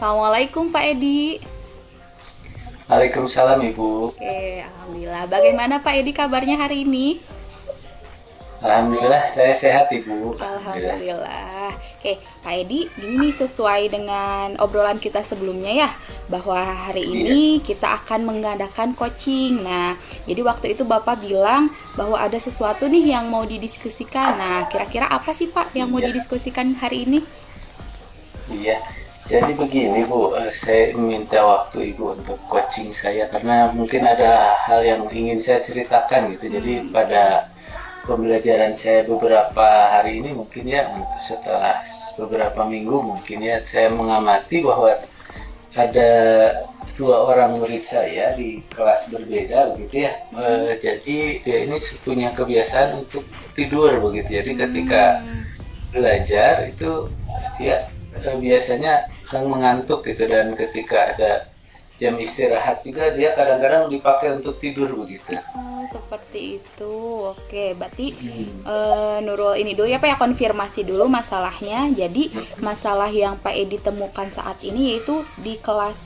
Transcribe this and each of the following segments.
Assalamualaikum Pak Edi. Waalaikumsalam Ibu. Oke, Alhamdulillah. Bagaimana Pak Edi kabarnya hari ini? Alhamdulillah saya sehat Ibu. Alhamdulillah. Alhamdulillah. Oke, Pak Edi, ini nih sesuai dengan obrolan kita sebelumnya ya, bahwa hari Iya, ini kita akan mengadakan coaching. Nah, jadi waktu itu Bapak bilang bahwa ada sesuatu nih yang mau didiskusikan. Nah, kira-kira apa sih Pak yang mau iya, didiskusikan hari ini? iya. Jadi begini Bu, saya minta waktu Ibu untuk coaching saya karena mungkin ada hal yang ingin saya ceritakan gitu. Jadi Oke. pada pembelajaran saya beberapa hari ini mungkin ya setelah beberapa minggu mungkin ya saya mengamati bahwa ada dua orang murid saya di kelas berbeda begitu ya. Jadi dia ini punya kebiasaan untuk tidur begitu. Jadi ketika Hmm, belajar itu dia biasanya mengantuk gitu dan ketika ada jam istirahat juga dia kadang-kadang dipakai untuk tidur begitu. oh, seperti itu. Oke, berarti Hmm. Nurul ini dulu ya Pak ya, konfirmasi dulu masalahnya. Jadi masalah yang Pak Edi temukan saat ini yaitu di kelas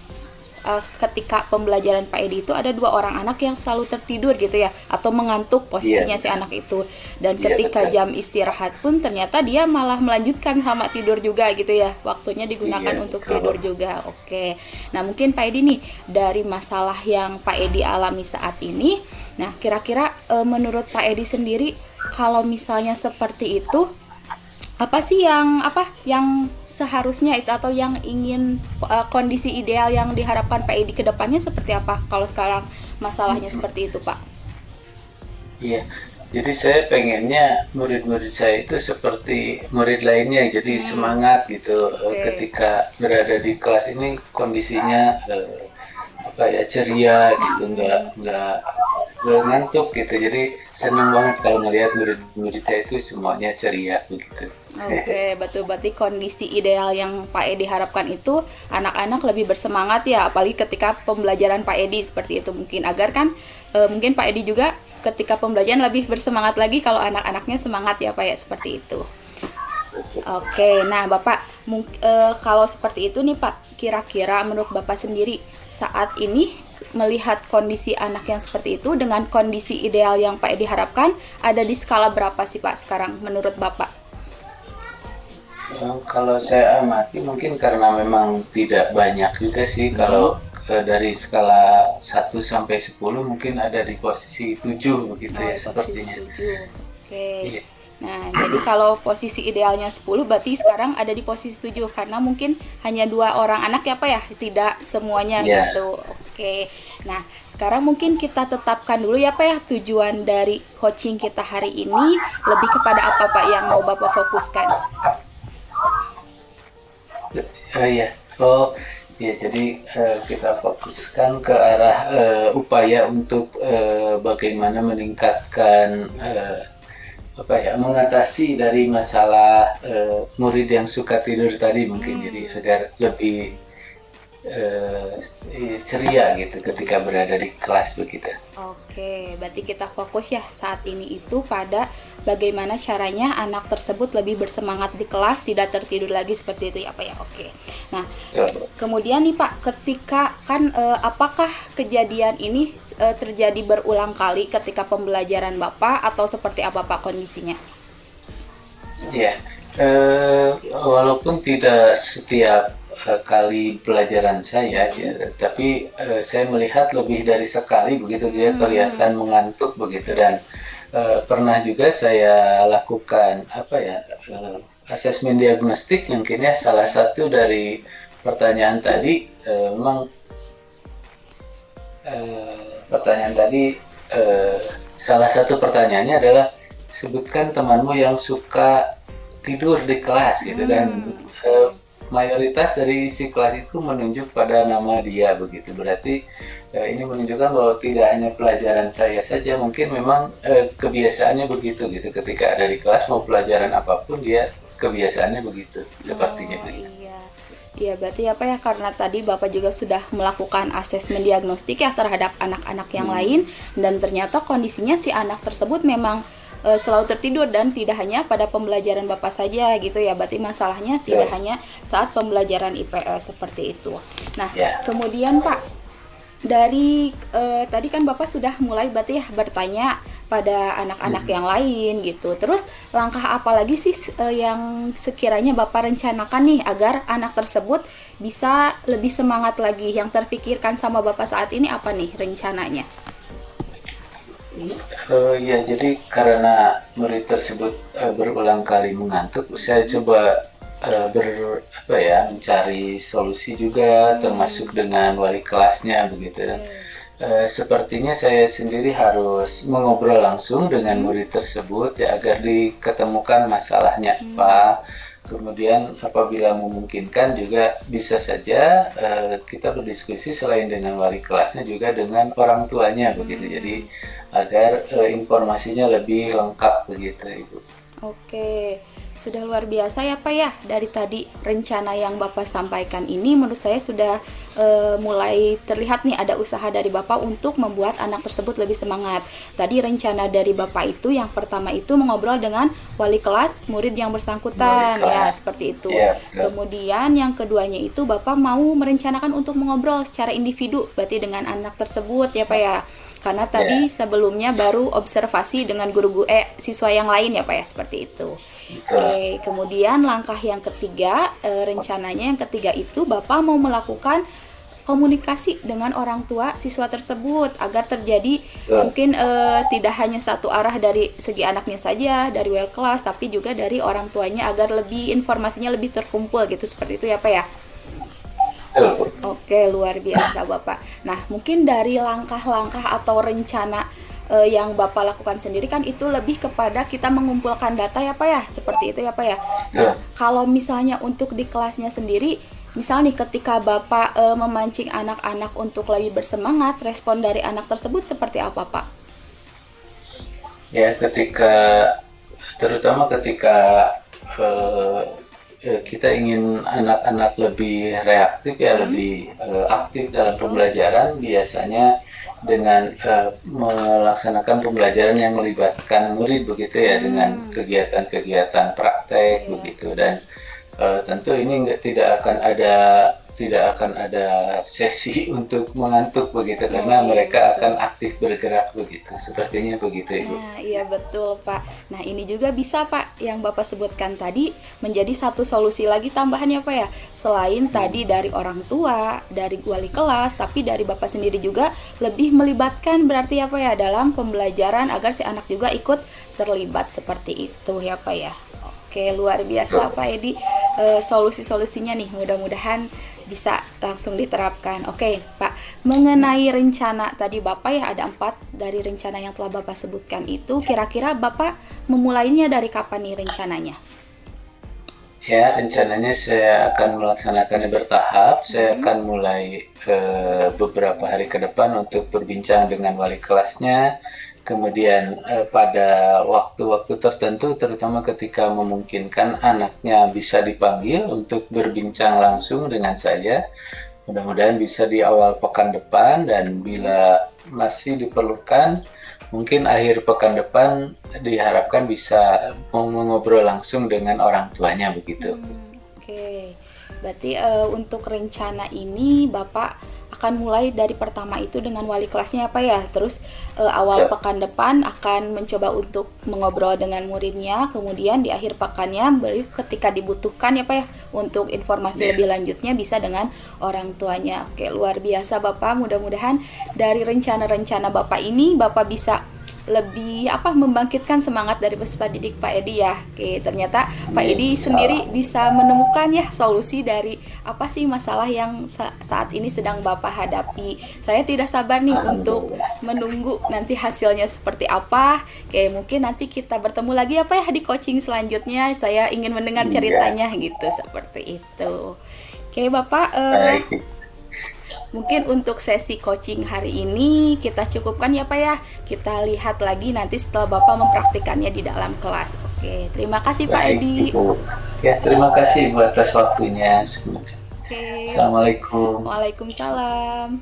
ketika pembelajaran Pak Edi itu ada dua orang anak yang selalu tertidur gitu ya, atau mengantuk Iya, posisinya si betul. anak itu. Dan Iya, ketika betul. jam istirahat pun ternyata dia malah melanjutkan sama tidur juga gitu ya. Waktunya digunakan Iya, untuk betul. tidur juga. Oke. Nah, mungkin Pak Edi nih dari masalah yang Pak Edi alami saat ini, nah kira-kira menurut Pak Edi sendiri kalau misalnya seperti itu apa sih yang seharusnya itu atau yang ingin kondisi ideal yang diharapkan Pak Edi ke depannya seperti apa kalau sekarang masalahnya seperti itu Pak? Iya. Jadi saya pengennya murid-murid saya itu seperti murid lainnya, jadi Hmm, semangat gitu oke. ketika berada di kelas ini kondisinya apa ya ceria gitu, nggak ngantuk gitu. Jadi senang banget kalau ngelihat murid-murid saya itu semuanya ceria begitu. Oke, betul berarti kondisi ideal yang Pak Edi harapkan itu anak-anak lebih bersemangat ya, apalagi ketika pembelajaran Pak Edi seperti itu mungkin agar kan mungkin Pak Edi juga ketika pembelajaran lebih bersemangat lagi kalau anak-anaknya semangat ya Pak ya seperti itu. Oke, nah Bapak kalau seperti itu nih Pak, kira-kira menurut Bapak sendiri saat ini melihat kondisi anak yang seperti itu dengan kondisi ideal yang Pak Edi harapkan ada di skala berapa sih Pak sekarang menurut Bapak? Kalau saya amati mungkin karena memang tidak banyak juga sih kalau Hmm. dari skala 1 sampai 10 mungkin ada di posisi 7 begitu Oh, ya di posisi sepertinya. 7. Oke. Iya, Nah, jadi kalau posisi idealnya 10 berarti sekarang ada di posisi 7 karena mungkin hanya dua orang anak ya Pak ya, tidak semuanya iya, gitu. Oke. Nah, sekarang mungkin kita tetapkan dulu ya Pak ya tujuan dari coaching kita hari ini lebih kepada apa Pak yang mau Bapak fokuskan. iya. Oh, iya. Jadi kita fokuskan ke arah upaya untuk bagaimana meningkatkan apa ya mengatasi dari masalah murid yang suka tidur tadi mungkin jadi Hmm. agar lebih ceria gitu ketika berada di kelas begitu. Oke, berarti kita fokus ya saat ini itu pada bagaimana caranya anak tersebut lebih bersemangat di kelas, tidak tertidur lagi seperti itu ya Pak ya. Oke. Nah, Betul. kemudian nih Pak, ketika kan apakah kejadian ini terjadi berulang kali ketika pembelajaran Bapak atau seperti apa Pak kondisinya? Ya, walaupun tidak setiap kali pelajaran saya, ya, tapi saya melihat lebih dari sekali begitu dia Hmm, kelihatan mengantuk begitu dan pernah juga saya lakukan apa ya asesmen diagnostik mungkin ya salah satu dari pertanyaan tadi memang pertanyaan tadi eh, salah satu pertanyaannya adalah sebutkan temanmu yang suka tidur di kelas gitu dan eh, oke. mayoritas dari isi kelas itu menunjuk pada nama dia begitu berarti ini menunjukkan bahwa tidak hanya pelajaran saya saja mungkin memang kebiasaannya begitu gitu ketika ada di kelas mau pelajaran apapun dia kebiasaannya begitu sepertinya Oh begitu. iya. Iya berarti apa ya karena tadi Bapak juga sudah melakukan asesmen diagnostik ya terhadap anak-anak yang lain Hmm, dan ternyata kondisinya si anak tersebut memang selalu tertidur, dan tidak hanya pada pembelajaran Bapak saja gitu ya. Berarti masalahnya tidak hanya saat pembelajaran IPS seperti itu. Nah, kemudian Pak, dari tadi kan Bapak sudah mulai berarti ya bertanya pada anak-anak yang lain gitu. Terus langkah apa lagi sih yang sekiranya Bapak rencanakan nih agar anak tersebut bisa lebih semangat lagi? Yang terfikirkan sama Bapak saat ini apa nih rencananya? Ya, jadi karena murid tersebut berulang kali mengantuk, saya coba mencari solusi juga, termasuk dengan wali kelasnya begitu. Dan sepertinya saya sendiri harus mengobrol langsung dengan murid tersebut ya, agar diketemukan masalahnya apa. Kemudian apabila memungkinkan juga bisa saja kita berdiskusi selain dengan wali kelasnya juga dengan orang tuanya begitu. Jadi agar informasinya lebih lengkap begitu, Ibu. Oke, sudah luar biasa ya Pak ya. Dari tadi rencana yang Bapak sampaikan ini menurut saya sudah mulai terlihat nih ada usaha dari Bapak untuk membuat anak tersebut lebih semangat. Tadi rencana dari Bapak itu yang pertama itu mengobrol dengan wali kelas murid yang bersangkutan ya, seperti itu. Kemudian yang keduanya itu Bapak mau merencanakan untuk mengobrol secara individu berarti dengan anak tersebut ya Pak ya. Karena tadi sebelumnya baru observasi dengan guru-guru siswa yang lain ya Pak ya, seperti itu. Oke, kemudian langkah yang ketiga, rencananya yang ketiga itu Bapak mau melakukan komunikasi dengan orang tua siswa tersebut agar terjadi mungkin tidak hanya satu arah dari segi anaknya saja, dari well class, tapi juga dari orang tuanya agar lebih informasinya lebih terkumpul gitu, seperti itu ya Pak ya. Oke, luar biasa Bapak. Nah, mungkin dari langkah-langkah atau rencana yang Bapak lakukan sendiri kan itu lebih kepada kita mengumpulkan data ya Pak ya, seperti itu ya Pak ya. Nah, kalau misalnya untuk di kelasnya sendiri, misal nih ketika Bapak memancing anak-anak untuk lebih bersemangat, respon dari anak tersebut seperti apa Pak? Ya, terutama ketika kita ingin anak-anak lebih reaktif ya, lebih aktif dalam pembelajaran, biasanya dengan melaksanakan pembelajaran yang melibatkan murid begitu ya, dengan kegiatan-kegiatan praktek begitu. Dan tentu ini tidak akan ada sesi untuk mengantuk begitu, karena mereka akan aktif bergerak begitu. Sepertinya begitu, Ibu. Nah, iya betul Pak. Nah, ini juga bisa Pak yang Bapak sebutkan tadi menjadi satu solusi lagi tambahannya Pak ya. Selain tadi dari orang tua, dari wali kelas, tapi dari Bapak sendiri juga lebih melibatkan berarti ya Pak ya dalam pembelajaran agar si anak juga ikut terlibat seperti itu ya Pak ya. Oke, luar biasa Pak Edi, solusi-solusinya nih mudah-mudahan bisa langsung diterapkan. Oke Pak, mengenai rencana tadi Bapak ya ada 4 dari rencana yang telah Bapak sebutkan itu, kira-kira Bapak memulainya dari kapan nih rencananya? Ya, rencananya saya akan melaksanakannya bertahap. Saya akan mulai beberapa hari ke depan untuk berbincang dengan wali kelasnya. Kemudian pada waktu-waktu tertentu, terutama ketika memungkinkan, anaknya bisa dipanggil untuk berbincang langsung dengan saya. Mudah-mudahan bisa di awal pekan depan, dan bila masih diperlukan, mungkin akhir pekan depan diharapkan bisa mengobrol langsung dengan orang tuanya begitu. Oke, berarti untuk rencana ini Bapak akan mulai dari pertama itu dengan wali kelasnya Pak ya. Terus awal pekan depan akan mencoba untuk mengobrol dengan muridnya. Kemudian di akhir pekannya baru ketika dibutuhkan ya Pak ya untuk informasi lebih lanjutnya bisa dengan orang tuanya. Oke, luar biasa Bapak. Mudah-mudahan dari rencana-rencana Bapak ini Bapak bisa lebih membangkitkan semangat dari peserta didik Pak Edi ya. Oke, ternyata Pak Edi sendiri bisa menemukan ya solusi dari apa sih masalah yang saat ini sedang Bapak hadapi. Saya tidak sabar nih untuk menunggu nanti hasilnya seperti apa. Oke, mungkin nanti kita bertemu lagi ya Pak ya di coaching selanjutnya. Saya ingin mendengar ceritanya gitu, seperti itu. Oke Bapak, mungkin untuk sesi coaching hari ini kita cukupkan ya Pak ya. Kita lihat lagi nanti setelah Bapak mempraktikannya di dalam kelas. Oke, terima kasih Pak Edi. Ya, terima kasih buat atas waktunya. Oke. Assalamualaikum. Waalaikumsalam.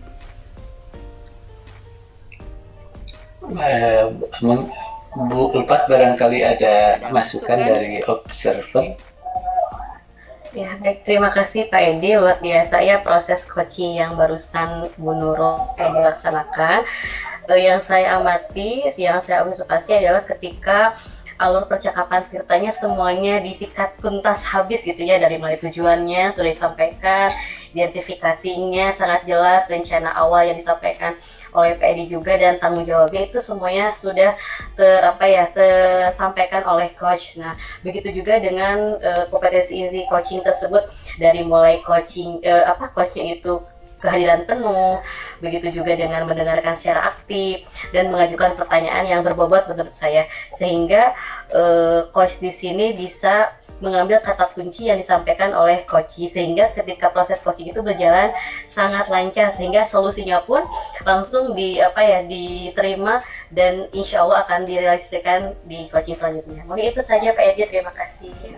Bu Ulpat barangkali ada Ada masukan masukan? dari observer. Ya, baik. Terima kasih Pak Edi. Luar biasa ya proses coaching yang barusan Bu Nurul dilaksanakan. Yang saya amati, yang saya observasi adalah ketika alur percakapan Tirtanya semuanya disikat tuntas habis gitu ya, dari mulai tujuannya sudah disampaikan, identifikasinya sangat jelas, rencana awal yang disampaikan oleh Pak Edi juga, dan tanggung jawabnya itu semuanya sudah tersampaikan oleh coach. Nah, begitu juga dengan kompetensi inti coaching tersebut, dari mulai coachnya itu kehadiran penuh, begitu juga dengan mendengarkan secara aktif dan mengajukan pertanyaan yang berbobot menurut saya, sehingga coach di sini bisa mengambil kata kunci yang disampaikan oleh coach, sehingga ketika proses coaching itu berjalan sangat lancar, sehingga solusinya pun langsung diterima dan insya Allah akan direalisasikan di coaching selanjutnya. Mungkin itu saja Pak Edi, terima kasih.